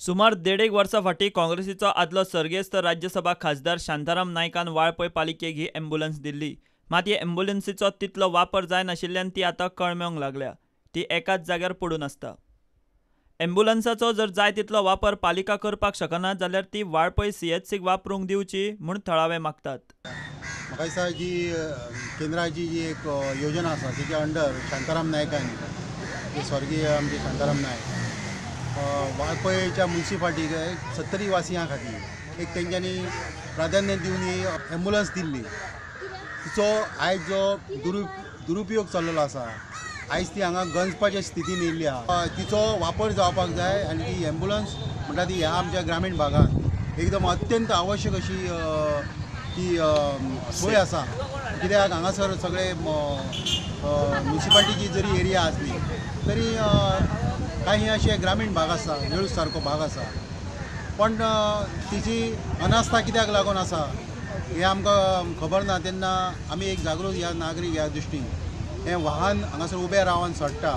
सुमार 1.5 वर्सां फाटीं काँग्रेसीचो आदलो सर्गेस्त राज्यसभा खासदार शांताराम नायकान वाळपय पालिकेक ही अँब्युलन्स दिल्ली. मात हे अँब्युलन्सीचो तितलो वापर जायनाशिल्ल्यान ती आतां कळमेवंक लागल्या. ती एकाच जाग्यार पडून आसता. अँब्युलन्साचो जर जाय तितलो वापर पालिका करपाक शकना जाल्यार ती वाळपय सीएचसीक वापरूंक दिवची म्हूण थळावे मागतात. म्हाका दिसता जी केंद्राची जी एक योजना आसा तेच्या अंडर शांताराम नायकान स्वर्गीय आमचे शांताराम नायक वाळपयच्या म्युनिसिपालिटीक 70 वासियां खातीर एक तेंच्यांनी प्राधान्य दिवन एम्ब्युलन्स दिल्ली. तिचो आयज जो दुरुपयोग चल्लेलो आसा, आयज ती हांगा गंजपाच्या स्थितीन येयल्ली आहा. तिचो वापर जावपाक जाय आनी ती एम्ब्युलन्स म्हणटा ती ह्या आमच्या ग्रामीण भागांत एकदम अत्यंत आवश्यक अशी ती सोय आसा. कित्याक हांगासर सगळे म्युनिसिपालिटीची जरी एरिया आसली तरी काही असे ग्रामीण भाग आसा, वेळूच सारको भाग आसा, पण तिची अनास्था कित्याक लागून आसा हें आमकां खबर ना. तेन्ना आमी एक जागृत ह्या नागरीक ह्या दृश्टीन हें वाहन हांगासर उबें रावन सडटा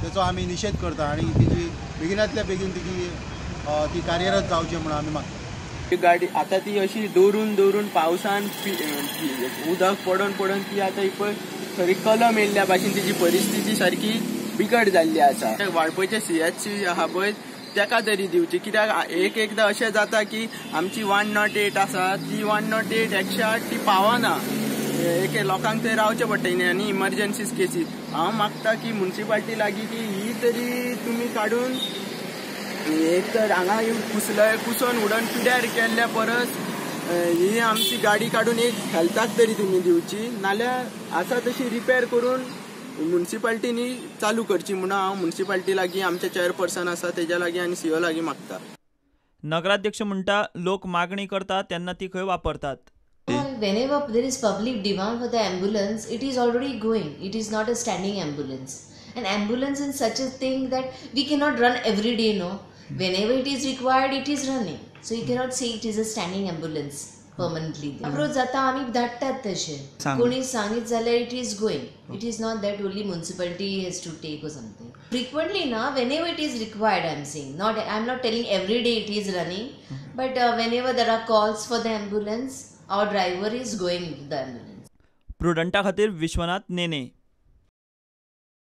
तेचो आमी निशेध करता आनी तिची बेगिनांतल्या बेगीन ती कार्यरत जावची म्हणून आमी मागता. गाडी आता ती अशी दवरून पावसान उदक पडून ती आता पळय खरी कलम येयल्ल्या भाशेन तिची परिस्थिती सारकी बिकट जाल्ली आसा. वाळपयचे सीएचसी आहा पळय तेका तरी दिवची, कित्याक एकदां अशें जाता की आमची 108 आसा ती 108 108 ती पावना. लोकांक थंय रावचें पडटा आनी इमर्जन्सीस केसीस. हांव मागता की म्युनिसिपालिटी लागीं की ही तरी तुमी काडून एक तर हांगा कुसोन उडोवन पिड्यार केल्ल्या परस ही आमची गाडी काडून एक हेल्थाक तरी तुमी दिवची, नाल्यार आसा तशी रिपेर करून म्युनिसिपालिटीनी चालू करची म्हणून हांव म्युनिसिपालिटी लागीं आमचे चेअरपर्सन आसा तेज्या लागीं आनी सीओ लागीं मागता. नगराध्यक्ष म्हणटा लोक मागणी करतात तेन्ना ती खंय वापरतात. Whenever there is public demand for the ambulance, it is already going. It is not a standing ambulance. An ambulance is such a thing that we cannot run every day, no. Whenever it is required, it is running. So you cannot say it is a standing ambulance permanently. Approach jata आमी धाडटात तशे. कोणी सांगित जाल्यार it is going. It is not that only municipality has to take or something. Frequently na, whenever it is required, I am saying. I am not telling every day it is running, but whenever there are calls for the ambulance, our driver is going to the ambulance. प्रुडंटा खातीर विश्वनाथ नेने.